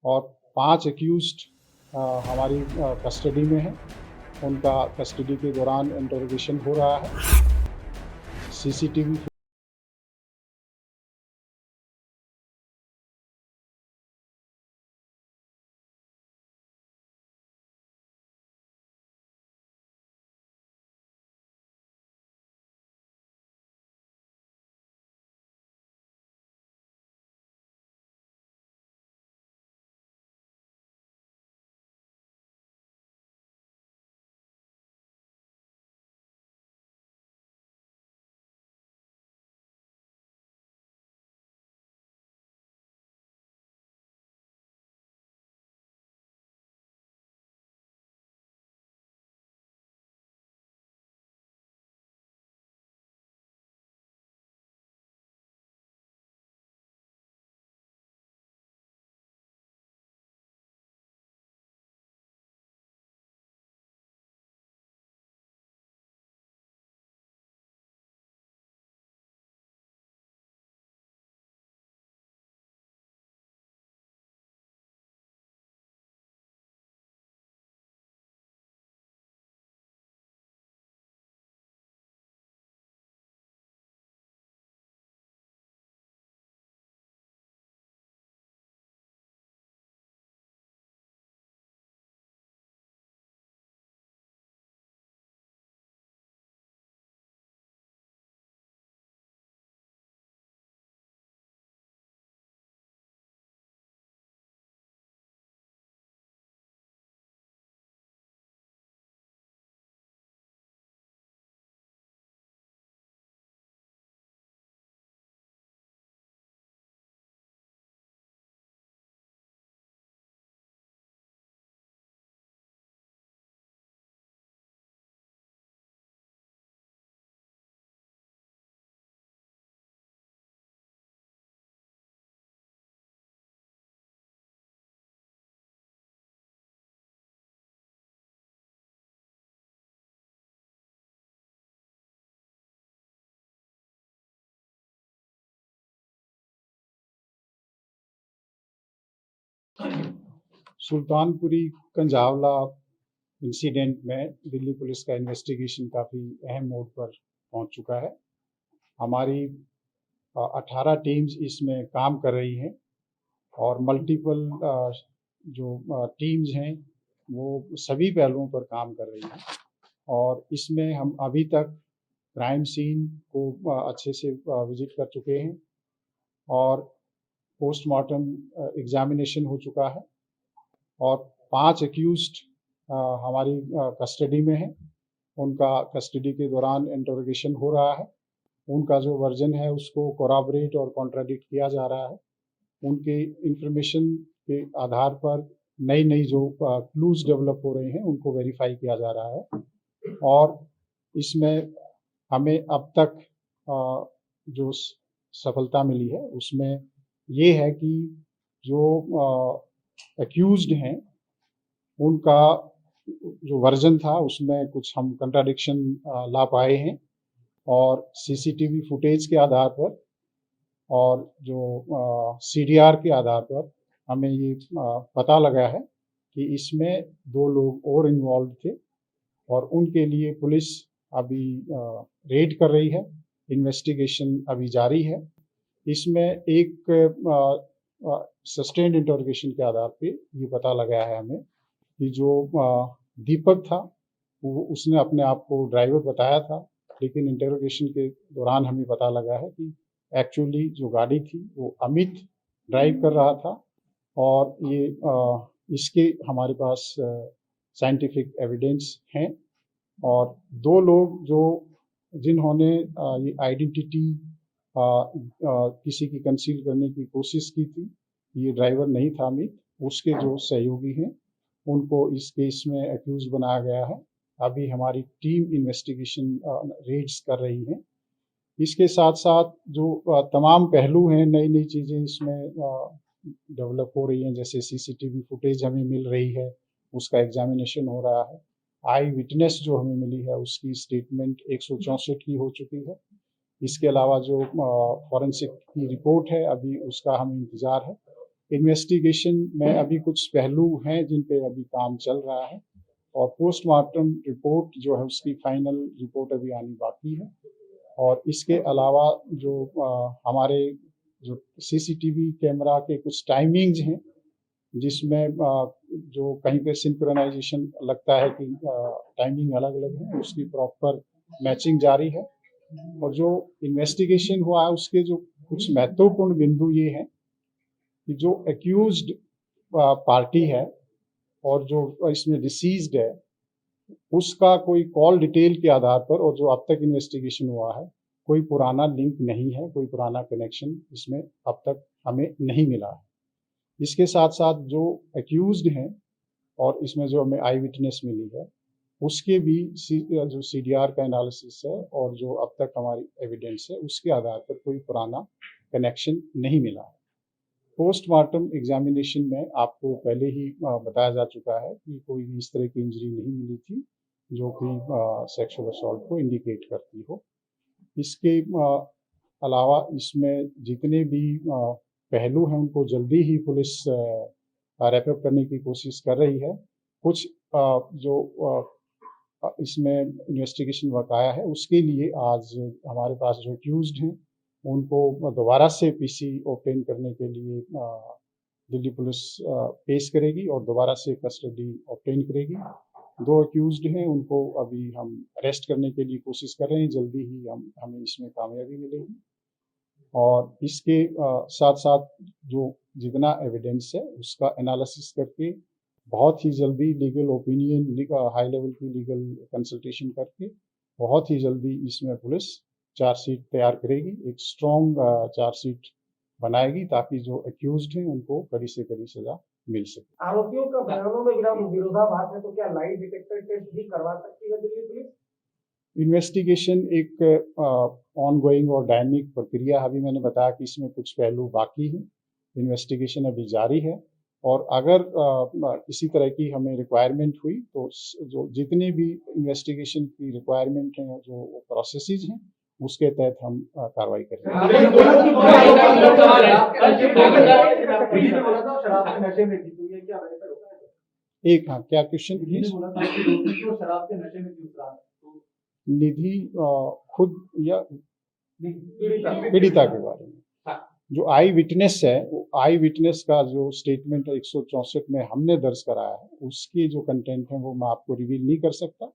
और 5 एक्यूज्ड हमारी कस्टडी में हैं। उनका कस्टडी के दौरान इंटरोगेशन हो रहा है। सीसीटीवी सुल्तानपुरी कंझावला इंसिडेंट में दिल्ली पुलिस का इन्वेस्टिगेशन काफ़ी अहम मोड़ पर पहुंच चुका है। हमारी 18 टीम्स इसमें काम कर रही हैं और मल्टीपल जो टीम्स हैं वो सभी पहलुओं पर काम कर रही हैं और इसमें हम अभी तक क्राइम सीन को अच्छे से विजिट कर चुके हैं और पोस्टमार्टम एग्जामिनेशन हो चुका है और 5 एक्यूज्ड हमारी कस्टडी में हैं। उनका कस्टडी के दौरान इंटरोगेशन हो रहा है। उनका जो वर्जन है उसको कोराबरेट और कॉन्ट्राडिक्ट किया जा रहा है। उनके इंफॉर्मेशन के आधार पर नई नई जो क्लूज डेवलप हो रहे हैं उनको वेरीफाई किया जा रहा है और इसमें हमें अब तक जो सफलता मिली है उसमें ये है कि जो एक्यूज्ड हैं उनका जो वर्जन था उसमें कुछ हम कंट्राडिक्शन ला पाए हैं और सीसीटीवी फुटेज के आधार पर और जो सीडीआर के आधार पर हमें ये पता लगा है कि इसमें 2 लोग और इन्वॉल्व थे और उनके लिए पुलिस अभी रेड कर रही है। इन्वेस्टिगेशन अभी जारी है। इसमें एक सस्टेन्ड इंटरोगेशन के आधार पे ये पता लगा है हमें कि जो दीपक था वो उसने अपने आप को ड्राइवर बताया था, लेकिन इंटरोगेशन के दौरान हमें पता लगा है कि एक्चुअली जो गाड़ी थी वो अमित ड्राइव कर रहा था और ये इसके हमारे पास साइंटिफिक एविडेंस हैं और 2 लोग जो जिन्होंने ये आइडेंटिटी किसी की कंसील करने की कोशिश की थी, ये ड्राइवर नहीं था अमित, उसके जो सहयोगी हैं उनको इस केस में एक्यूज बनाया गया है। अभी हमारी टीम इन्वेस्टिगेशन रेड्स कर रही है। इसके साथ साथ जो तमाम पहलू हैं, नई नई चीज़ें इसमें डेवलप हो रही हैं, जैसे सीसीटीवी फुटेज हमें मिल रही है, उसका एग्जामिनेशन हो रहा है। आई विटनेस जो हमें मिली है उसकी स्टेटमेंट 164 की हो चुकी है। इसके अलावा जो फॉरेंसिक की रिपोर्ट है अभी उसका हमें इंतज़ार है इन्वेस्टिगेशन में अभी कुछ पहलू हैं जिन पे अभी काम चल रहा है और पोस्टमार्टम रिपोर्ट जो है उसकी फाइनल रिपोर्ट अभी आनी बाकी है। और इसके अलावा जो हमारे जो सीसीटीवी कैमरा के कुछ टाइमिंग्स हैं जिसमें जो कहीं पे सिंक्रोनाइजेशन लगता है कि टाइमिंग अलग अलग है, उसकी प्रॉपर मैचिंग जारी है। और जो इन्वेस्टिगेशन हुआ है उसके जो कुछ महत्वपूर्ण बिंदु ये हैं कि जो एक्यूज्ड पार्टी है और जो इसमें डिसीज्ड है उसका कोई कॉल डिटेल के आधार पर और जो अब तक इन्वेस्टिगेशन हुआ है कोई पुराना लिंक नहीं है, कोई पुराना कनेक्शन इसमें अब तक हमें नहीं मिला है। इसके साथ साथ जो एक्यूज्ड हैं और इसमें जो हमें आई विटनेस मिली है उसके भी जो सीडीआर का एनालिसिस है और जो अब तक हमारी एविडेंस है उसके आधार पर कोई पुराना कनेक्शन नहीं मिला है। पोस्टमार्टम एग्जामिनेशन में आपको पहले ही बताया जा चुका है कि कोई भी इस तरह की इंजरी नहीं मिली थी जो कि सेक्सुअल असॉल्ट को इंडिकेट करती हो। इसके अलावा इसमें जितने भी पहलू हैं उनको जल्दी ही पुलिस रैप अप करने की कोशिश कर रही है। कुछ जो इसमें इन्वेस्टिगेशन बकाया है उसके लिए आज हमारे पास जो एक्यूज्ड हैं उनको दोबारा से पीसी ऑब्टेन करने के लिए दिल्ली पुलिस पेश करेगी और दोबारा से कस्टडी ऑब्टेन करेगी। दो एक्यूज्ड हैं उनको अभी हम अरेस्ट करने के लिए कोशिश कर रहे हैं, जल्दी ही हमें इसमें कामयाबी मिलेगी। और इसके साथ साथ जो जितना एविडेंस है उसका एनालिसिस करके बहुत ही जल्दी लीगल ओपिनियन हाई लेवल की लीगल कंसल्टेशन करके बहुत ही जल्दी इसमें पुलिस चार्जशीट तैयार करेगी, एक स्ट्रॉन्ग चार्जशीट बनाएगी ताकि जो एक्यूज्ड हैं उनको कड़ी से कड़ी सजा मिल सके। आरोपियों का बयानों में विरोधाभास है तो क्या लाई डिटेक्टर टेस्ट भी करवा सकती है दिल्ली पुलिस? इन्वेस्टिगेशन एक ऑनगोइंग और डायनेमिक प्रक्रिया, अभी मैंने बताया कि इसमें कुछ पहलू बाकी हैं, इन्वेस्टिगेशन अभी जारी है और अगर इसी तरह की हमें रिक्वायरमेंट हुई तो जो जितने भी इन्वेस्टिगेशन की रिक्वायरमेंट हैं जो प्रोसेसेस हैं उसके तहत हम कार्रवाई करेंगे। एक हाँ, क्या क्वेश्चन प्लीज? निधि खुद या पीड़िता के बारे में जो आई विटनेस है, वो आई विटनेस का जो स्टेटमेंट 164 में हमने दर्ज कराया है उसकी जो कंटेंट है वो मैं आपको रिवील नहीं कर सकता।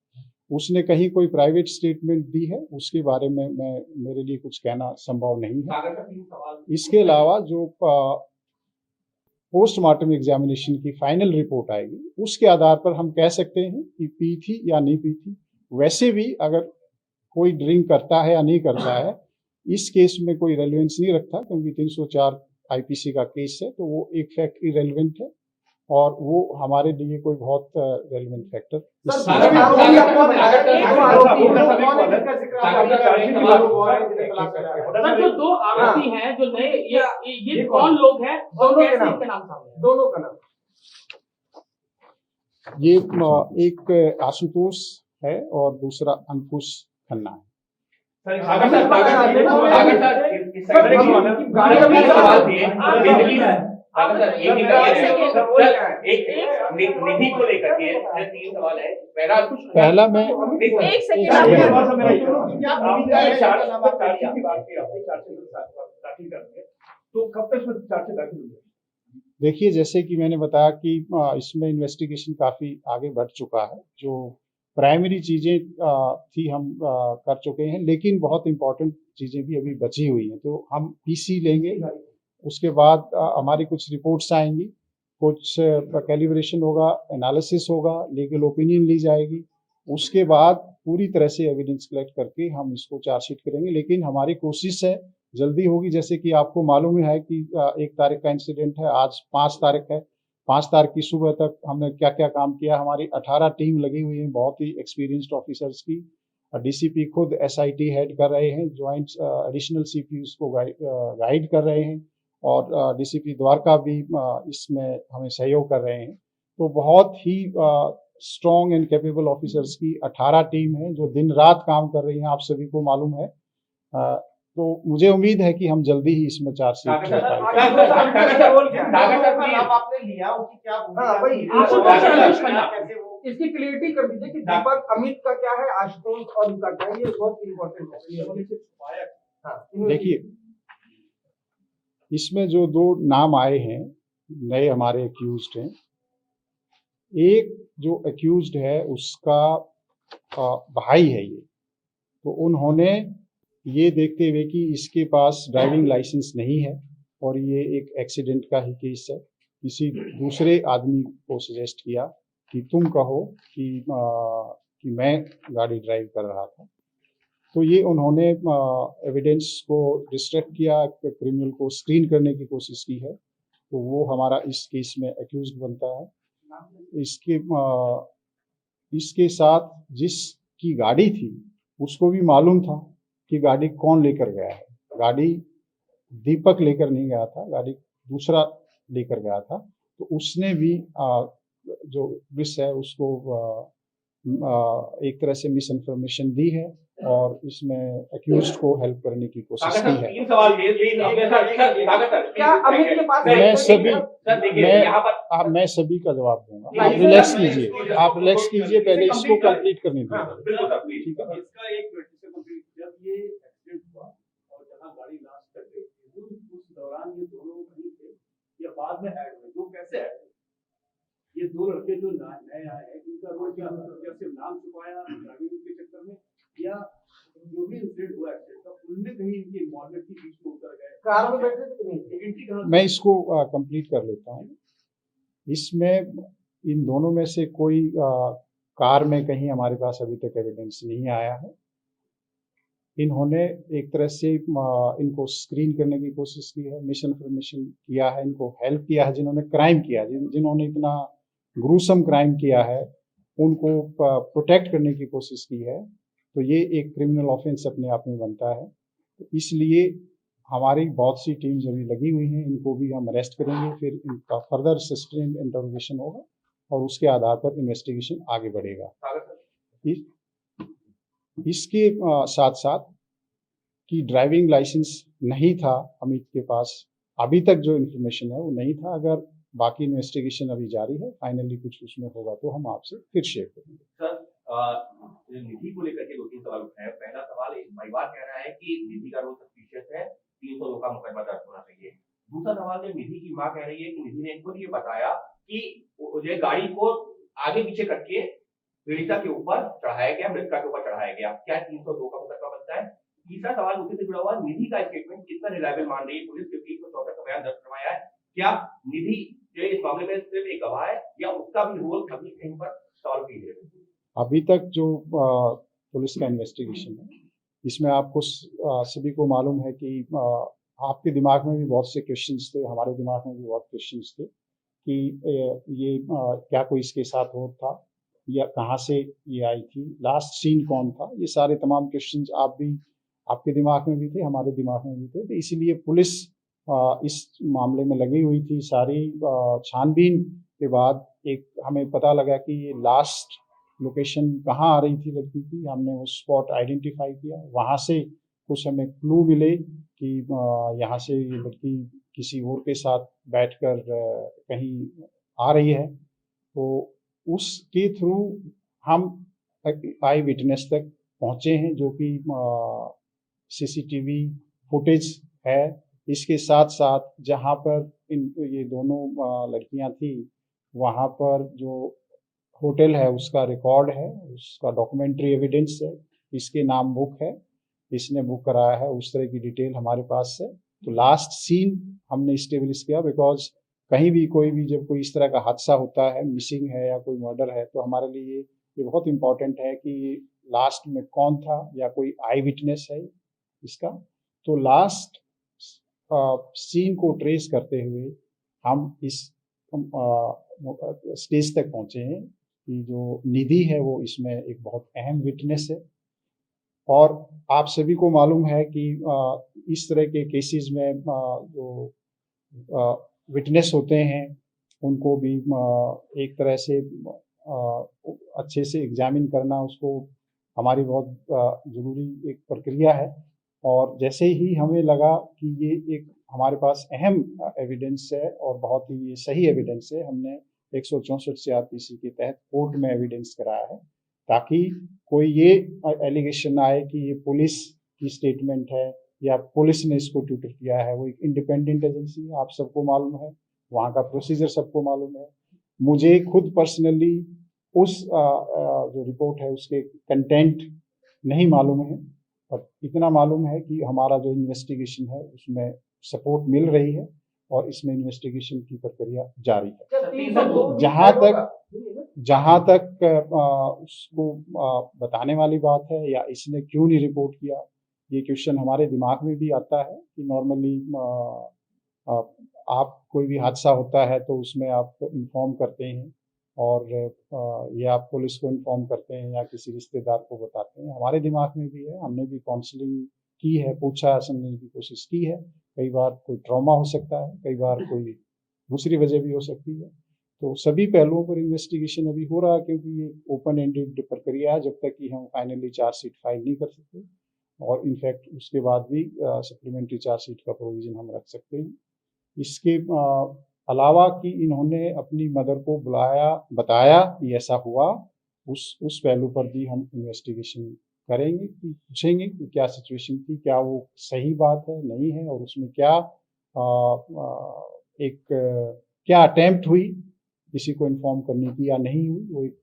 उसने कहीं कोई प्राइवेट स्टेटमेंट दी है उसके बारे में मेरे लिए कुछ कहना संभव नहीं है। इसके अलावा जो पोस्टमार्टम एग्जामिनेशन की फाइनल रिपोर्ट आएगी उसके आधार पर हम कह सकते हैं कि पी थी या नहीं पी थी। वैसे भी अगर कोई ड्रिंक करता है या नहीं करता है इस केस में कोई रेलेवेंस नहीं रखता क्योंकि 304 आईपीसी का केस है तो वो एक फैक्ट इरेलेवेंट है और वो हमारे लिए कोई बहुत रेलेवेंट फैक्टर जो दो आरोपी हैं जो नए ये कौन लोग हैं और कैसे इनके नाम सामने? दोनों का नाम ये एक आशुतोष है और दूसरा अंकुश खन्ना है। निधि को लेकर के 3 सवाल है। पहला मैं तो कब तक चार्जशीट दाखिल होगी? देखिए, जैसे कि मैंने बताया कि इसमें इन्वेस्टिगेशन काफी आगे बढ़ चुका है। जो प्राइमरी चीजें थी हम कर चुके हैं लेकिन बहुत इंपॉर्टेंट चीजें भी अभी बची हुई हैं तो हम पीसी लेंगे। उसके बाद हमारी कुछ रिपोर्ट्स आएंगी, कुछ कैलिब्रेशन होगा, एनालिसिस होगा, लीगल ओपिनियन ली जाएगी। उसके बाद पूरी तरह से एविडेंस कलेक्ट करके हम इसको चार्जशीट करेंगे। लेकिन हमारी कोशिश है जल्दी होगी। जैसे कि आपको मालूम है कि 1 तारीख का इंसिडेंट है, आज 5 तारीख है। 5 तारीख की सुबह तक हमने क्या क्या काम किया, हमारी 18 टीम लगी हुई है बहुत ही एक्सपीरियंस्ड ऑफिसर्स की। डीसीपी खुद एसआईटी हेड कर रहे हैं, ज्वाइंट एडिशनल सीपी उसको गाइड कर रहे हैं और डीसीपी द्वारका भी इसमें हमें सहयोग कर रहे हैं। तो बहुत ही स्ट्रॉन्ग एंड कैपेबल ऑफिसर्स की 18 टीम है जो दिन रात काम कर रही हैं, आप सभी को मालूम है। तो मुझे उम्मीद है कि हम जल्दी ही इसमें चार्जशीट काका सर, फाइल काका करेंगे। सर, काका सर, काका सर, का please। नाम आपने लिया, उनकी क्या भूमिका हाँ, वही। थी? आशुतोष कैसे अंकुश वो- खन्ना। कैसे वो- इसकी क्लियरिटी कर दीजिए कि दीपक अमित का क्या है, आशुतोष और उनका क्या है, ये बहुत इंपॉर्टेंट है। हाँ, देखिए, इसमें जो दो नाम आए हैं, नए हमारे एक्यूज्ड हैं। एक जो एक्यूज्ड है उसका भाई है ये, तो उन्होंने ये देखते हुए कि इसके पास ड्राइविंग लाइसेंस नहीं है और ये एक एक्सीडेंट का ही केस है, किसी दूसरे आदमी को सजेस्ट किया कि तुम कहो कि मैं गाड़ी ड्राइव कर रहा था। तो ये उन्होंने एविडेंस को डिस्ट्रैक्ट किया, क्रिमिनल को स्क्रीन करने की कोशिश की है, तो वो हमारा इस केस में एक्यूज्ड बनता है। इसके साथ जिसकी गाड़ी थी उसको भी मालूम था कि गाड़ी कौन लेकर गया है। गाड़ी दीपक लेकर नहीं गया था, गाड़ी दूसरा लेकर गया था। तो उसने भी जो विस है उसको एक तरह से मिस इन्फॉर्मेशन दी है और इसमें एक्यूज्ड को हेल्प करने की कोशिश काका की सर, है। 3 सवाल प्लीज अपने सर, काका सर, क्या अमित के पास मैं सभी सर देखिए मैं यहाँ पर मैं सभी का जवाब दूंगा, आप नहीं, रिलैक्स सर, कीजिए, आप रिलैक्स कीजिए, पहले इसको कंप्लीट करने हाँ, दीजिए। बिल्कुल सर, प्लीज। ठीक है। इसका एक मिनट से कंप्लीट, जब ये एक्सीडेंट हुआ और जहाँ गाड़ी लास्ट कर गई थी, उस दौरान ये दोनों वहीं थे या बाद में ऐड हुए? दो कैसे ऐड हुए? ये दो लड़के जो नए आए हैं, इनका रोल क्या था? क्या सिर्फ नाम छुपाया ड्राइविंग के चक्कर में, या जो भी इंसिडेंट हुआ एक्सीडेंट का उनमें कहीं इनकी इन्वॉल्वमेंट की बीच में उतर गए? कार में बैठे थे कि नहीं? एंट्री कहाँ मैं इसको कंप्लीट कर लेता हूँ। इसमें इन दोनों में से कोई कार में कहीं हमारे पास अभी तक एविडेंस नहीं आया है। इन्होंने एक तरह से इनको स्क्रीन करने की कोशिश की है, मिस इन्फॉर्मेशन किया है, इनको हेल्प किया है। जिन्होंने क्राइम किया, जिन्होंने इतना ग्रूसम क्राइम किया है, उनको प्रोटेक्ट करने की कोशिश की है, तो ये एक क्रिमिनल ऑफेंस अपने आप में बनता है। तो इसलिए हमारी बहुत सी टीम्स अभी लगी हुई हैं, इनको भी हम अरेस्ट करेंगे, फिर इनका फर्दर सस्टेन इंटरोगेशन होगा और उसके आधार पर इन्वेस्टिगेशन आगे बढ़ेगा। काका सर, इसके साथ साथ कि ड्राइविंग लाइसेंस नहीं था अमित के पास, अभी तक जो इन्फॉर्मेशन है वो नहीं था। अगर बाकी इन्वेस्टिगेशन अभी जारी है, फाइनली कुछ उसमें होगा तो हम आपसे फिर शेयर करेंगे। सर निधि को लेकर के 2-3 सवाल उठाए। पहला सवाल, एक परिवार कह रहा है कि निधि का रोल सस्पिशियस है, 302 का मुकदमा दर्ज होना चाहिए। दूसरा सवाल में निधि की मां कह रही है कि निधि ने इनको ये बताया कि जो गाड़ी को आगे पीछे करके पीड़िता के ऊपर चढ़ाया गया, मृतका के ऊपर चढ़ाया गया। क्या 302 का मुकदमा बनता है? तीसरा सवाल उसी से जुड़ा हुआ, निधि का स्टेटमेंट कितना रिलायबल मान रही है पुलिस, क्योंकि 164 का बयान दर्ज करवाया है। क्या निधि जो इस मामले में सिर्फ एक गवाह है या उसका भी रोल कभी कहीं पर सॉल्व की है? अभी तक जो पुलिस का इन्वेस्टिगेशन है, इसमें आपको सभी को मालूम है कि आपके दिमाग में भी बहुत से क्वेश्चंस थे, हमारे दिमाग में भी बहुत क्वेश्चंस थे कि ये क्या कोई इसके साथ हो था या कहाँ से ये आई थी, लास्ट सीन कौन था, ये सारे तमाम क्वेश्चंस आपके दिमाग में भी थे, हमारे दिमाग में भी थे। तो इसीलिए पुलिस इस मामले में लगी हुई थी। सारी छानबीन के बाद एक हमें पता लगा कि ये लास्ट लोकेशन कहाँ आ रही थी लड़की की, हमने वो स्पॉट आइडेंटिफाई किया, वहाँ से कुछ हमें क्लू मिले कि यहाँ से ये लड़की किसी और के साथ बैठकर कहीं आ रही है। तो उसके थ्रू हम आई विटनेस तक पहुँचे हैं, जो कि सीसीटीवी फुटेज है। इसके साथ साथ जहाँ पर ये दोनों लड़कियां थी, वहाँ पर जो होटल है उसका रिकॉर्ड है, उसका डॉक्यूमेंट्री एविडेंस है, इसके नाम बुक है, इसने बुक कराया है, उस तरह की डिटेल हमारे पास है। तो लास्ट सीन हमने स्टेब्लिश किया, बिकॉज कहीं भी कोई भी जब कोई इस तरह का हादसा होता है, मिसिंग है या कोई मर्डर है, तो हमारे लिए ये बहुत इंपॉर्टेंट है कि लास्ट में कौन था या कोई आई विटनेस है इसका। तो लास्ट सीन को ट्रेस करते हुए हम इस स्टेज तक पहुंचे हैं कि जो निधि है वो इसमें एक बहुत अहम विटनेस है। और आप सभी को मालूम है कि इस तरह के केसेस में जो विटनेस होते हैं उनको भी एक तरह से अच्छे से एग्जामिन करना, उसको हमारी बहुत ज़रूरी एक प्रक्रिया है। और जैसे ही हमें लगा कि ये एक हमारे पास अहम एविडेंस है और बहुत ही ये सही एविडेंस है, हमने 164 CRPC के तहत कोर्ट में एविडेंस कराया है, ताकि कोई ये एलिगेशन आए कि ये पुलिस की स्टेटमेंट है या पुलिस ने इसको ट्विटर किया है। वो एक इंडिपेंडेंट एजेंसी है, आप सबको मालूम है, वहाँ का प्रोसीजर सबको मालूम है। मुझे खुद पर्सनली उस जो रिपोर्ट है उसके कंटेंट नहीं मालूम है, पर इतना मालूम है कि हमारा जो इन्वेस्टिगेशन है उसमें सपोर्ट मिल रही है और इसमें इन्वेस्टिगेशन की प्रक्रिया जारी है। जहाँ तक उसको बताने वाली बात है या इसने क्यों नहीं रिपोर्ट किया, ये क्वेश्चन हमारे दिमाग में भी आता है कि नॉर्मली आप कोई भी हादसा होता है तो उसमें आप इन्फॉर्म करते हैं और ये आप पुलिस को इन्फॉर्म करते हैं या किसी रिश्तेदार को बताते हैं। हमारे दिमाग में भी है, हमने भी काउंसलिंग की है, पूछा समझने की कोशिश की है। कई बार कोई ट्रॉमा हो सकता है, कई बार कोई दूसरी वजह भी हो सकती है। तो सभी पहलुओं पर इन्वेस्टिगेशन अभी हो रहा है, क्योंकि ये ओपन एंडेड प्रक्रिया है जब तक कि हम फाइनली चार्जशीट फाइल नहीं कर सकते, और इनफैक्ट उसके बाद भी सप्लीमेंट्री चार्जशीट का प्रोविजन हम रख सकते हैं। इसके अलावा कि इन्होंने अपनी मदर को बुलाया, बताया कि ऐसा हुआ, उस पहलू पर भी हम इन्वेस्टिगेशन करेंगे, कि पूछेंगे कि क्या सिचुएशन थी, क्या वो सही बात है नहीं है, और उसमें क्या क्या अटेम्प्ट हुई किसी को इन्फॉर्म करने की या नहीं हुई। वो एक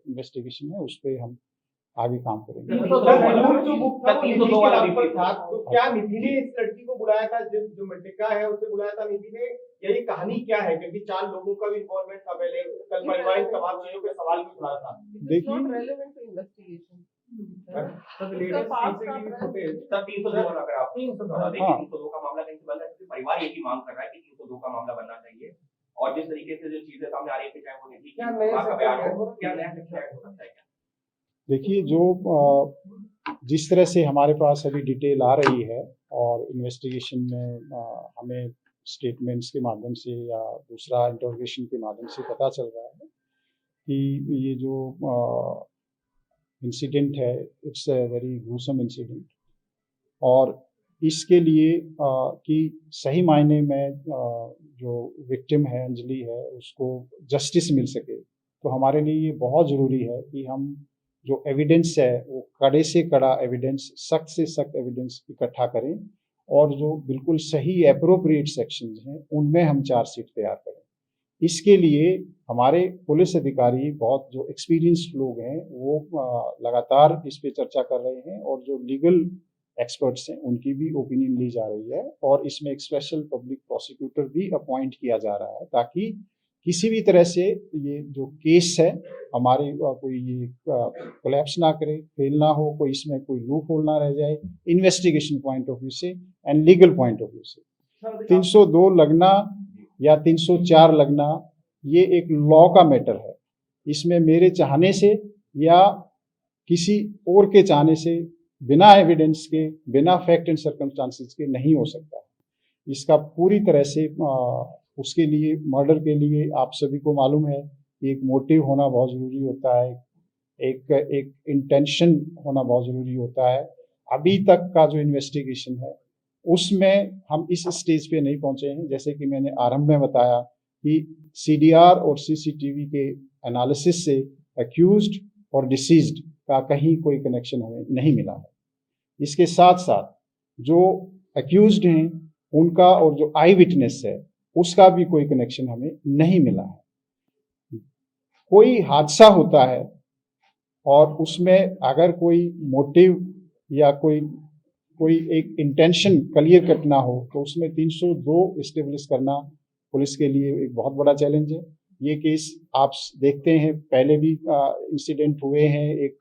इन्वेस्टिगेशन है, उस पर हम आगे काम करेंगे। जो बुक था वो निधि के नाम पर था, तो क्या निधि ने इस लड़की को बुलाया था, जो मृतका है उसे बुलाया था निधि ने, यही कहानी क्या है? क्योंकि 4 लोगों का भी इन्वॉल्वमेंट था पहले, कल परिवार तमाम चीजों पे सवाल भी उठा था। देखिए सब 302 अगर आप 302 का मामला कहीं से बन रहा है, परिवार यही मांग कर रहा है कि 302 का मामला बनना चाहिए, और जिस तरीके से जो चीजें सामने आ रही है, चाहे वो निधि क्या नया सेक्शन ऐड हो सकता है? देखिए, जो जिस तरह से हमारे पास अभी डिटेल आ रही है और इन्वेस्टिगेशन में हमें स्टेटमेंट्स के माध्यम से या दूसरा इंटरोगेशन के माध्यम से पता चल रहा है कि ये जो इंसिडेंट है, it's a very gruesome incident, और इसके लिए कि सही मायने में जो विक्टिम है, अंजलि है, उसको जस्टिस मिल सके, तो हमारे लिए ये बहुत ज़रूरी है कि हम जो एविडेंस है वो कड़े से कड़ा एविडेंस, सख्त से सख्त एविडेंस इकट्ठा करें, और जो बिल्कुल सही एप्रोप्रिएट सेक्शंस हैं उनमें हम चार्जशीट तैयार करें। इसके लिए हमारे पुलिस अधिकारी, बहुत जो एक्सपीरियंस्ड लोग हैं, वो लगातार इस पे चर्चा कर रहे हैं, और जो लीगल एक्सपर्ट्स हैं उनकी भी ओपिनियन ली जा रही है, और इसमें एक स्पेशल पब्लिक प्रोसिक्यूटर भी अपॉइंट किया जा रहा है, ताकि किसी भी तरह से ये जो केस है हमारे कोई ये कोलैप्स ना करे, फेल ना हो, कोई इसमें कोई लूप होल ना रह जाए, इन्वेस्टिगेशन पॉइंट ऑफ व्यू से and legal point of view से। 302 लगना या 304 लगना ये एक लॉ का मैटर है, इसमें मेरे चाहने से या किसी और के चाहने से, बिना एविडेंस के, बिना फैक्ट एंड सर्कमस्टांसेस के नहीं हो सकता। इसका पूरी तरह से उसके लिए, मर्डर के लिए आप सभी को मालूम है कि एक मोटिव होना बहुत ज़रूरी होता है, एक इंटेंशन होना बहुत ज़रूरी होता है। अभी तक का जो इन्वेस्टिगेशन है उसमें हम इस स्टेज पे नहीं पहुंचे हैं। जैसे कि मैंने आरंभ में बताया कि सीडीआर और सीसीटीवी के एनालिसिस से एक्यूज्ड और डिसीज्ड का कहीं कोई कनेक्शन हमें नहीं मिला है। इसके साथ साथ जो एक्यूज्ड हैं उनका और जो आई विटनेस है उसका भी कोई कनेक्शन हमें नहीं मिला है। कोई हादसा होता है और उसमें अगर कोई मोटिव या कोई एक इंटेंशन क्लियर कट ना हो, तो उसमें 302 एस्टेब्लिश करना पुलिस के लिए एक बहुत बड़ा चैलेंज है। ये केस आप देखते हैं, पहले भी इंसिडेंट हुए हैं, एक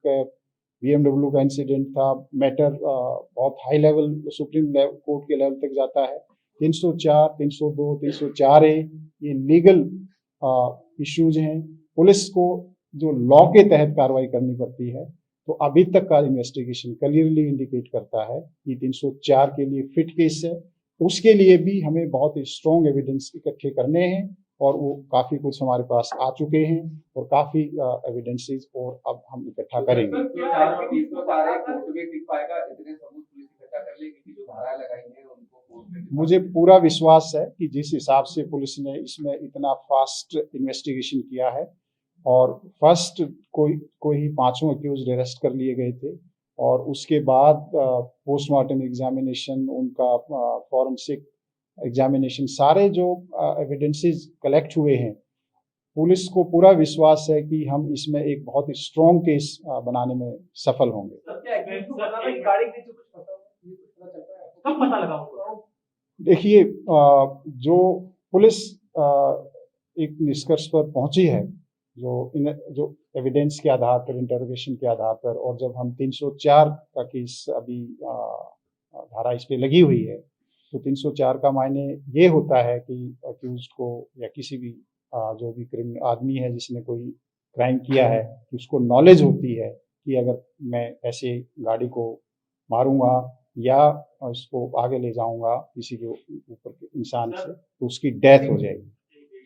BMW का इंसिडेंट था, मैटर बहुत हाई लेवल सुप्रीम कोर्ट के लेवल तक जाता है। 304, 302, 304A ये लीगल इश्यूज हैं, पुलिस को जो लॉ के तहत कार्रवाई करनी पड़ती है। तो अभी तक का इन्वेस्टिगेशन क्लियरली इंडिकेट करता है कि 304 के लिए फिट केस है। उसके लिए भी हमें बहुत ही स्ट्रॉन्ग एविडेंस इकट्ठे करने हैं, और वो काफ़ी कुछ हमारे पास आ चुके हैं, और काफ़ी एविडेंसेस और अब हम इकट्ठा करेंगे। हत्या कर लेगी कि जो धाराएं लगाई हैं उनको कोर्ट में मुझे पूरा विश्वास है कि जिस हिसाब से पुलिस ने इसमें इतना फास्ट इन्वेस्टिगेशन किया है और फर्स्ट कोई ही 5 अक्यूज अरेस्ट कर लिए गए थे और उसके बाद पोस्टमार्टम एग्जामिनेशन, उनका फॉरेंसिक एग्जामिनेशन, सारे जो एविडेंसेस कलेक्ट हुए हैं, पुलिस को पूरा विश्वास है कि हम इसमें एक बहुत ही स्ट्रॉन्ग केस बनाने में सफल होंगे। कब पता लगा उनको? देखिए, जो पुलिस एक निष्कर्ष पर पहुंची है, जो एविडेंस के आधार पर, इंटरोगेशन के आधार पर, और जब हम 304 का केस अभी धारा इस पे लगी हुई है, तो 304 का मायने ये होता है कि अक्यूज्ड को या किसी भी जो भी क्रिमिनल आदमी है जिसने कोई क्राइम किया है, कि उसको नॉलेज होती है कि अगर मैं ऐसे गाड़ी को मारूंगा या उसको आगे ले जाऊंगा किसी के ऊपर के इंसान से, तो उसकी डेथ हो जाएगी।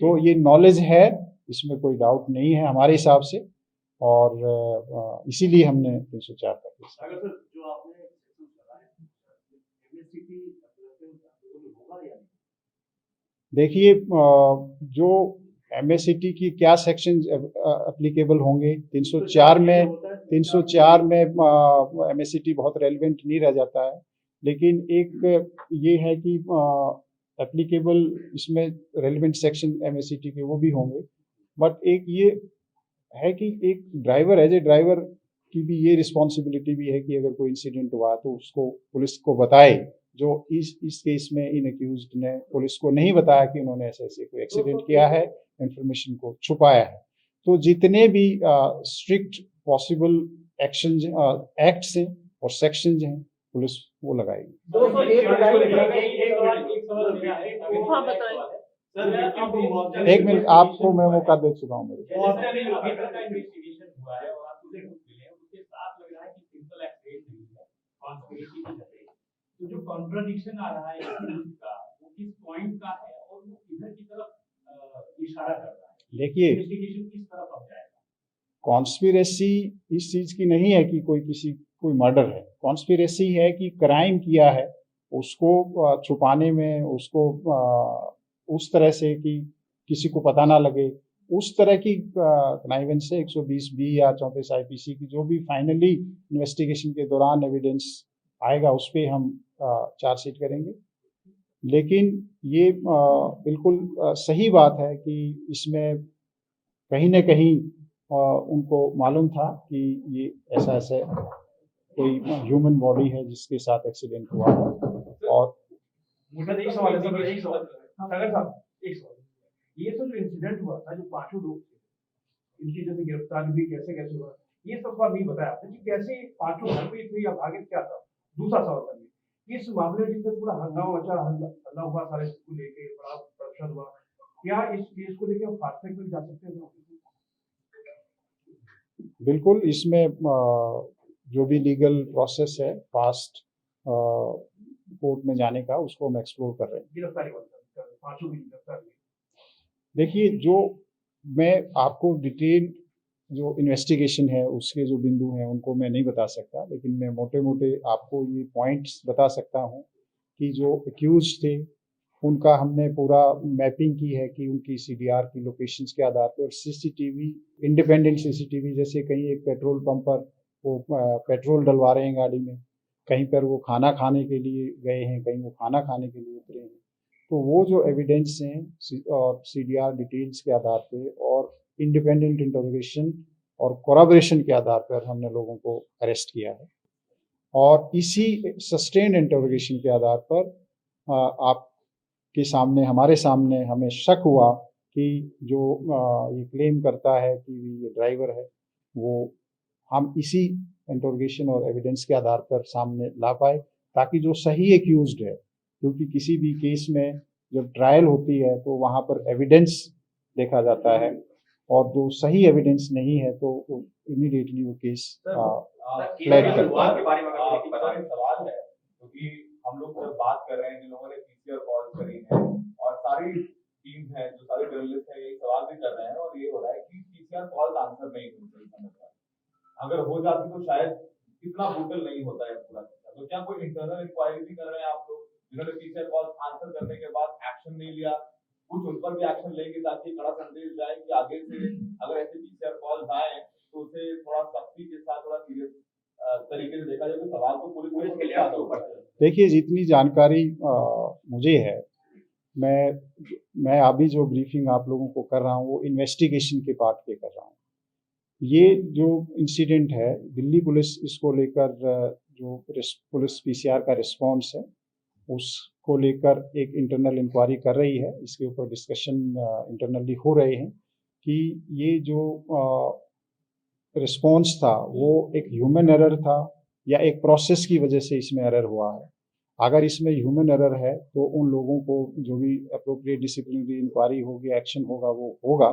तो ये नॉलेज है, इसमें कोई डाउट नहीं है हमारे हिसाब से, और इसीलिए हमने 304 का केस। अगर सर जो आपने एमएससीटी होगा या नहीं? देखिए, जो एमएससीटी की क्या सेक्शन एप्लीकेबल होंगे, 304 में एमएससीटी बहुत रेलेवेंट नहीं रह जाता है, लेकिन एक ये है कि एप्लीकेबल इसमें रेलेवेंट सेक्शन एमएससीटी के वो भी होंगे, बट एक ये है कि एक ड्राइवर, एज ए ड्राइवर की भी ये रिस्पॉन्सिबिलिटी भी है कि अगर कोई इंसिडेंट हुआ तो उसको पुलिस को बताए। जो इस केस में इन अक्यूज्ड ने पुलिस को नहीं बताया कि उन्होंने ऐसे कोई एक्सीडेंट किया है, इंफॉर्मेशन को छुपाया है। तो जितने भी स्ट्रिक्ट पॉसिबल एक्शन एक्ट्स हैं और सेक्शंस हैं, पुलिस वो लगाएगी। हाँ, बताइए। एक मिनट, आपको मैं मौका दे चुका हूँ मेरे। तो जो कॉन्ट्रडिक्शन आ रहा है का, वो किस पॉइंट का है और वो किधर की तरफ इशारा कर रहा है? देखिए, इन्वेस्टिगेशन किस तरफ अब जाएगा? कॉन्स्पिरेसी इस चीज की नहीं है कि कोई मर्डर है। कॉन्स्पिरेसी है कि क्राइम किया है, उसको छुपाने में, उसको उस तरह से कि किसी को पता ना लगे, उस तरह की कनाइवेंस से 120B या 34 आईपीसी की जो भी फाइनली इन्वेस्टिगेशन के दौरान एविडेंस आएगा उस पर हम चार्जशीट करेंगे। लेकिन ये बिल्कुल सही बात है कि इसमें कहीं न कहीं उनको मालूम था कि ये ऐसा कोई ह्यूमन बॉडी है जिसके साथ एक्सीडेंट हुआ है। और एक सवाल सागर साहब, ये तो जो इंसिडेंट हुआ था, जो 5 लोग थे, इनकी जैसे गिरफ्तारी भी कैसे हुआ, ये सब बात नहीं बताया आपने कि कैसे 5 घर पे थे या भागे, क्या था? दूसरा सवाल करिए, इस मामले में जिसमें पूरा हंगामा मचा, हल्ला हुआ, सारे इसको लेके बड़ा प्रदर्शन हुआ, क्या इस केस को लेके हम फास्ट ट्रैक में जा सकते हैं? बिल्कुल, इसमें जो भी लीगल प्रोसेस है फास्ट कोर्ट में जाने का, उसको हम एक्सप्लोर कर रहे हैं। गिरफ्तारी 5 की गिरफ्तारी। देखिए, जो मैं आपको डिटेल जो इन्वेस्टिगेशन है उसके जो बिंदु हैं उनको मैं नहीं बता सकता, लेकिन मैं मोटे आपको ये पॉइंट्स बता सकता हूँ कि जो एक्यूज थे उनका हमने पूरा मैपिंग की है कि उनकी सीडीआर की लोकेशंस के आधार पर सीसीटीवी, इंडिपेंडेंट सीसीटीवी, जैसे कहीं एक पेट्रोल पंप पर वो पेट्रोल डलवा रहे हैं गाड़ी में, कहीं पर वो खाना खाने के लिए गए हैं, कहीं वो खाना खाने के लिए उतरे हैं, तो वो जो एविडेंस हैं और सीडीआर डिटेल्स के आधार पे और इंडिपेंडेंट इंटरोगेशन और कोराबोरेशन के आधार पर हमने लोगों को अरेस्ट किया है। और इसी सस्टेन्ड इंटरोगेशन के आधार पर आपके सामने, हमारे सामने हमें शक हुआ कि जो ये क्लेम करता है कि ये ड्राइवर है, वो हम इसी इंटरोगेशन और एविडेंस के आधार पर सामने ला पाए, ताकि जो सही एक्यूज्ड है, क्योंकि किसी भी केस में जब ट्रायल होती है तो वहाँ पर एविडेंस देखा जाता है, और जो सही एविडेंस नहीं है तो इमीडिएटली वो केस फ्लैग करता है। सवाल है क्योंकि हम लोग जब बात कर रहे हैं, जिन लोगों ने पीसीआर कॉल करी है और सारी टीम है, जो सारे जर्नलिस्ट हैं, यही सवाल भी कर रहे हैं, और ये हो रहा है कि पीसीआर कॉल आंसर नहीं हुई सही समय पर। अगर हो जाती तो शायद इतना ब्रूटल नहीं होता है पूरा। तो क्या कोई इंटरनल इंक्वायरी भी कर रहे हैं आप लोग, जिन्होंने पीसीआर कॉल आंसर करने के बाद एक्शन नहीं लिया, कुछ उन पर भी एक्शन लेंगे ताकि कड़ा संदेश जाए कि आगे से अगर ऐसे पीसीआर कॉल्स आए तो उसे थोड़ा सख्ती के साथ थोड़ा सीरियस तरीके से देखा जाए? तो सवाल तो पुलिस के लिए आता ऊपर। देखिए, जितनी जानकारी मुझे है, मैं अभी जो ब्रीफिंग आप लोगों को कर रहा हूँ वो इन्वेस्टिगेशन के पार्ट पे कर रहा हूँ। ये जो इंसिडेंट है, दिल्ली पुलिस इसको लेकर जो पुलिस पीसीआर का रिस्पांस है उसको लेकर एक इंटरनल इंक्वायरी कर रही है। इसके ऊपर डिस्कशन इंटरनली हो रहे हैं कि ये जो रिस्पांस था वो एक ह्यूमन एरर था या एक प्रोसेस की वजह से इसमें एरर हुआ है। अगर इसमें ह्यूमन एरर है तो उन लोगों को जो भी अप्रोप्रिएट डिसिप्लिनरी इंक्वायरी होगी, एक्शन होगा, वो होगा।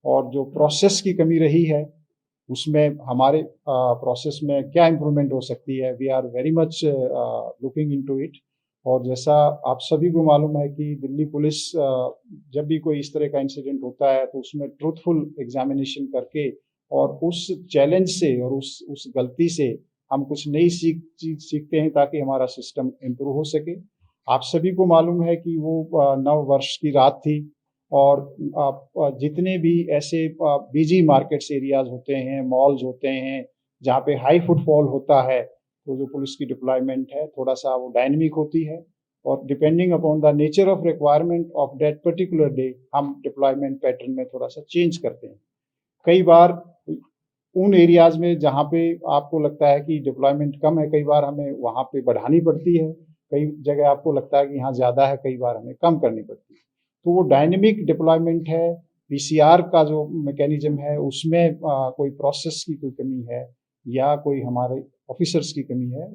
और जो प्रोसेस की कमी रही है उसमें हमारे प्रोसेस में क्या इम्प्रूवमेंट हो सकती है, we are very much looking into it. और जैसा आप सभी को मालूम है कि दिल्ली पुलिस जब भी कोई इस तरह का इंसिडेंट होता है तो उसमें ट्रूथफुल एग्जामिनेशन करके और उस चैलेंज से और उस गलती से हम कुछ नई चीज सीखते हैं ताकि हमारा सिस्टम इम्प्रूव हो सके। आप सभी को मालूम है कि वो नव वर्ष की रात थी और जितने भी ऐसे बिजी मार्केट्स एरियाज होते हैं, मॉल्स होते हैं, जहाँ पे हाई फुटफॉल होता है, तो जो पुलिस की डिप्लॉयमेंट है थोड़ा सा वो डायनेमिक होती है और depending upon the nature of requirement of that particular day हम डिप्लॉयमेंट पैटर्न में थोड़ा सा चेंज करते हैं। कई बार उन एरियाज में जहाँ पे आपको लगता है कि डिप्लॉयमेंट कम है, कई बार हमें वहाँ पे बढ़ानी पड़ती है। कई जगह आपको लगता है कि यहाँ ज़्यादा है, कई बार हमें कम करनी पड़ती है। तो वो डायनेमिक डिप्लॉयमेंट है। पीसीआर का जो मैकेनिज्म है उसमें कोई प्रोसेस की कोई कमी है या कोई हमारे ऑफिसर्स की कमी है,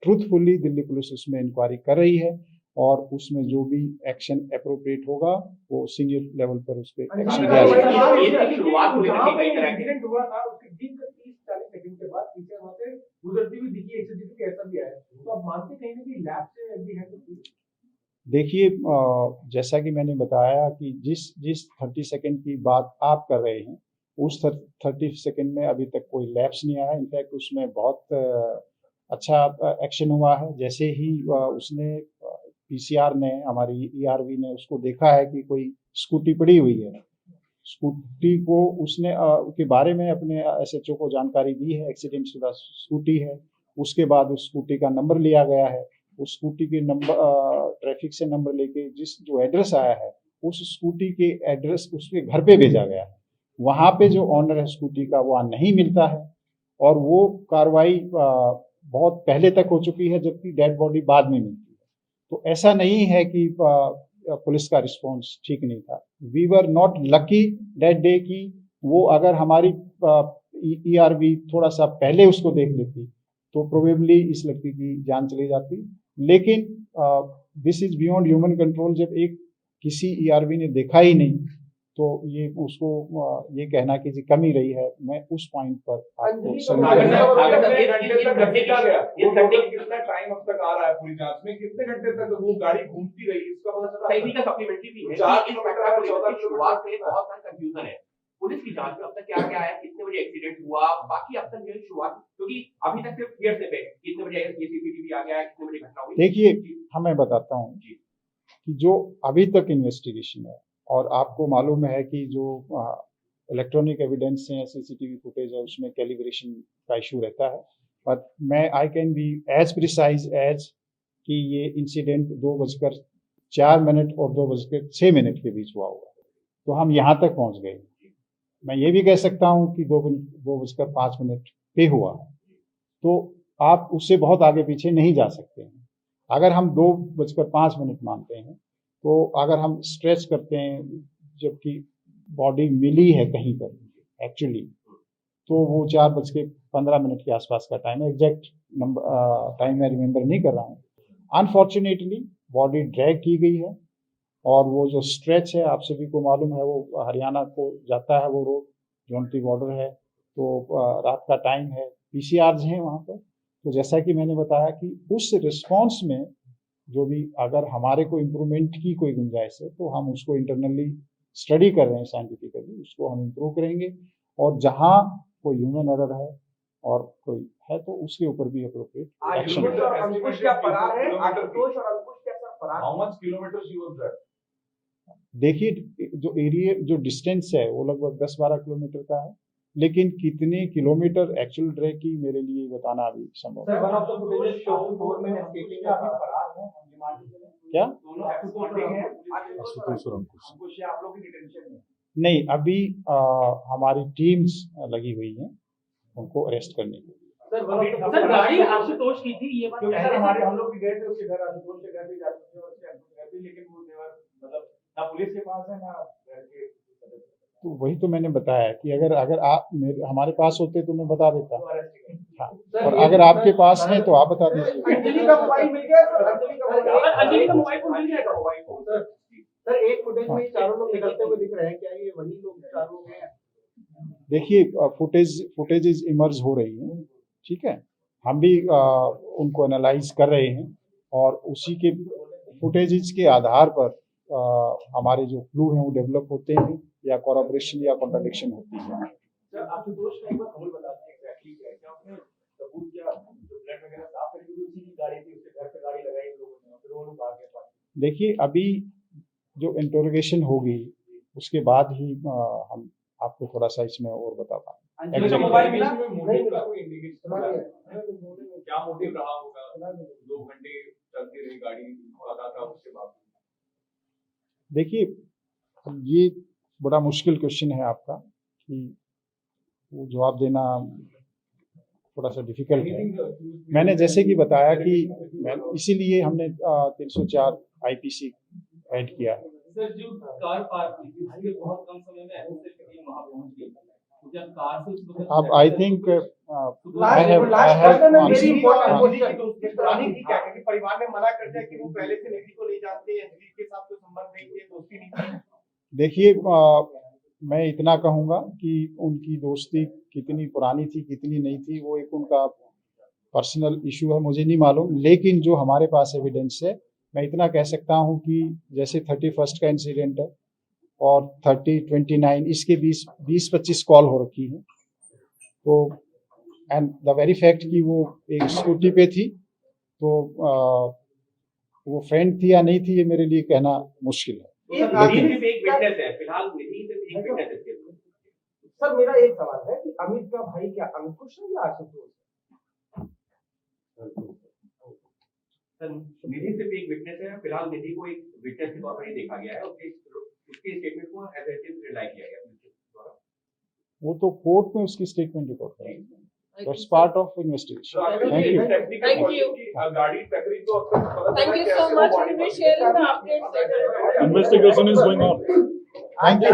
ट्रूथफुली दिल्ली पुलिस उसमें इंक्वायरी कर रही है और उसमें जो भी एक्शन अप्रोप्रिएट होगा वो सीनियर लेवल पर उस पर एक्शन लिया जाएगा। शुरुआत हुई थी कई तरह के एक्सीडेंट हुआ था, उसके ठीक 30-40 सेकंड के बाद पीछे वहां से गुजरती हुई दिखी, एक्सीडेंट के ऐसा भी आया। तो आप मानते कहीं ना कहीं लैब से भी है? देखिए, जैसा कि मैंने बताया कि जिस 30 सेकंड की बात आप कर रहे हैं उस 30 सेकंड में अभी तक कोई लैप्स नहीं आया। इनफैक्ट उसमें बहुत अच्छा एक्शन हुआ है। जैसे ही उसने पीसीआर ने, हमारी ईआरवी ने उसको देखा है कि कोई स्कूटी पड़ी हुई है, स्कूटी को उसने के बारे में अपने एसएचओ को जानकारी दी है, एक्सीडेंट शुदा स्कूटी है। उसके बाद उस स्कूटी का नंबर लिया गया है, उस स्कूटी के नंबर ट्रैफिक से नंबर लेके जो एड्रेस आया है उस स्कूटी के एड्रेस उसके घर पे भेजा गया है। वहाँ पे जो ऑनर है स्कूटी का वहाँ नहीं मिलता है और वो कार्रवाई बहुत पहले तक हो चुकी है जबकि डेड बॉडी बाद में मिलती है। तो ऐसा नहीं है कि पुलिस का रिस्पॉन्स ठीक नहीं था। We were not lucky that day कि वो अगर हमारी ईआरवी थोड़ा सा पहले उसको देख लेती तो प्रोबेबली इस लड़की की जान चली जाती। लेकिन this is beyond human control. जब एक किसी ईआरवी ने देखा ही नहीं तो ये उसको ये कहना कि जी कमी रही है, मैं उस पॉइंट पर आपको कितना टाइम अब तक आ रहा है पूरी जांच में, कितने घंटे तक वो गाड़ी घूमती रही, इसका पता चला? सही का सप्लीमेंट्री भी है। 4 किलोमीटर शुरुआत में बहुत सारा कंफ्यूजन है पुलिस की जांच में अब तक क्या क्या है, कितने बजे एक्सीडेंट हुआ, बाकी अब तक ये शुरुआत, क्योंकि अभी तक सिर्फ हियरसे पे कितने बजे ये सीसीटीवी आ गया है, कितने बजे घटना हुई। देखिए, मैं बताता हूँ कि जो अभी तक इन्वेस्टिगेशन है और आपको मालूम है कि जो इलेक्ट्रॉनिक एविडेंस है, सीसीटीवी फुटेज है, उसमें कैलिब्रेशन का इशू रहता है। बट मैं I can be as precise as कि ये इंसिडेंट 2:04 और 2:06 के बीच हुआ हुआ, तो हम यहाँ तक पहुँच गए। मैं ये भी कह सकता हूँ कि 2:05 पे हुआ, तो आप उससे बहुत आगे पीछे नहीं जा सकते हैं। अगर हम 2:05 मानते हैं तो अगर हम स्ट्रेच करते हैं जबकि बॉडी मिली है कहीं पर एक्चुअली, तो वो 4:15 के आसपास का टाइम है। एग्जैक्ट नंबर टाइम मैं रिमेंबर नहीं कर रहा हूँ। अनफॉर्चुनेटली बॉडी ड्रैग की गई है और वो जो स्ट्रेच है आप सभी को मालूम है वो हरियाणा को जाता है, वो रोड जोनती बॉर्डर है, तो रात का टाइम है, पीसीआर्स हैं वहाँ पर। तो जैसा कि मैंने बताया कि उस रिस्पॉन्स में जो भी अगर हमारे को इम्प्रूवमेंट की कोई गुंजाइश है तो हम उसको इंटरनली स्टडी कर रहे हैं साइंटिफिकली, उसको हम इम्प्रूव करेंगे। और जहाँ कोई ह्यूमन एरर है और कोई है तो उसके ऊपर भी अप्रोप्रिएट एक्शन आशुतोष और अंकुश क्या फरार है? आशुतोष और अंकुश क्या सर फरार How much kilometers she was there? देखिए जो एरिया जो डिस्टेंस है वो लगभग 10-12 किलोमीटर का है, लेकिन कितने किलोमीटर एक्चुअल ट्रैक की मेरे लिए बताना अभी संभव सर है। One of the footages show 4 में एस्केपिंग का फरार है हिमाचल से क्या दोनों आशुतोष हैं आशुतोष और अंकुश अंकुश या आप लोग की डिटेंशन में नहीं, अभी हमारी टीम्स लगी हुई हैं उनको अरेस्ट करने के लिए। Sir one of the sir गाड़ी आशुतोष की थी ये बात क्योंकि पहले सर से हमारे हम लोग भी गए थे उसके घर आशुतोष के घर भी जा चुके हैं और उसके अंकुश के घर भी, लेकिन वो देवर मतलब ना पुलिस के पास है ना घर के तो वही तो मैंने बताया कि अगर आप हमारे पास होते तो मैं बता देता। हाँ, और अगर आपके पास है तो आप बता दीजिए। अंजलि का मोबाइल मिल गया सर? अंजलि का मोबाइल अंजलि का मोबाइल फोन मिल जाएगा। सर एक फुटेज में चारों लोग निकलते हुए दिख रहे हैं, क्या ये वही लोग चारों हैं? देखिए फुटेजेस इमर्ज हो रही हैं, ठीक है, हम भी उनको एनालाइज कर रहे हैं और उसी के फुटेजेस के आधार पर हमारे जो क्लू हैं वो डेवलप होते हैं या कोलैबोरेशन या कॉन्ट्रडिक्शन होती है। सर आशुतोष का एक बार रोल बता दीजिए एग्जैक्टली क्या है, क्या उसने सबूत क्या जो ब्लड वगैरह साफ करके उसी की गाड़ी थी, उसके घर पे गाड़ी लगाई इन लोगों ने, फिर वो लोग भाग गए। देखिए अभी जो इंटरोगेशन होगी उसके बाद ही हम आपको थोड़ा सा इसमें और बता पाएंगे। अंजलि का मोबाइल मिला? मोटिव का कोई इंडिकेशन क्या मोटिव रहा होगा? 2 घंटे चलती रही गाड़ी, पता था उसके बाद। देखिए ये बड़ा मुश्किल क्वेश्चन है आपका कि वो जवाब देना थोड़ा सा डिफिकल्ट है। मैंने जैसे कि बताया कि इसीलिए हमने 304 आईपीसी ऐड किया है। सर जो कार पार्क हुई थी उसके बहुत कम समय में एसएसएफ की टीम वहां पहुंच गई, तो जब कार से उस वक्त अब आई थिंक आई हैव परिवार ने मना कर दिया कि वो पहले से निधि को नहीं जानते, निधि के साथ कोई संबंध नहीं थे, दोस्ती नहीं थी। देखिए मैं इतना कहूँगा कि उनकी दोस्ती कितनी पुरानी थी कितनी नहीं थी वो एक उनका पर्सनल इशू है, मुझे नहीं मालूम, लेकिन जो हमारे पास एविडेंस है मैं इतना कह सकता हूँ कि जैसे 31 का इंसिडेंट है और 29 इसके 20-25 कॉल हो रखी है, तो एंड द वेरी फैक्ट कि वो एक स्कूटी पे थी, तो वो फ्रेंड थी या नहीं थी ये मेरे लिए कहना मुश्किल है। सिर्फ एक विटनेस है फिलहाल, निधि सिर्फ एक विटनेस है। सर मेरा एक सवाल है कि अमित का भाई क्या अंकुश है या आशुतोष? सर निधि सिर्फ एक विटनेस है फिलहाल, निधि को एक विटनेस के तौर पर ही देखा गया है, उसके स्टेटमेंट को एज इट इज रिलाई किया गया है। वो तो कोर्ट में उसकी स्टेटमेंट रिकॉर्ड करेंगे, that's part of investigation. Thank you. Thank you. गाड़ी टकरी तो अब तक पता Thank you so much. We'll be sharing the updates later. Investigation is going on. Thank you.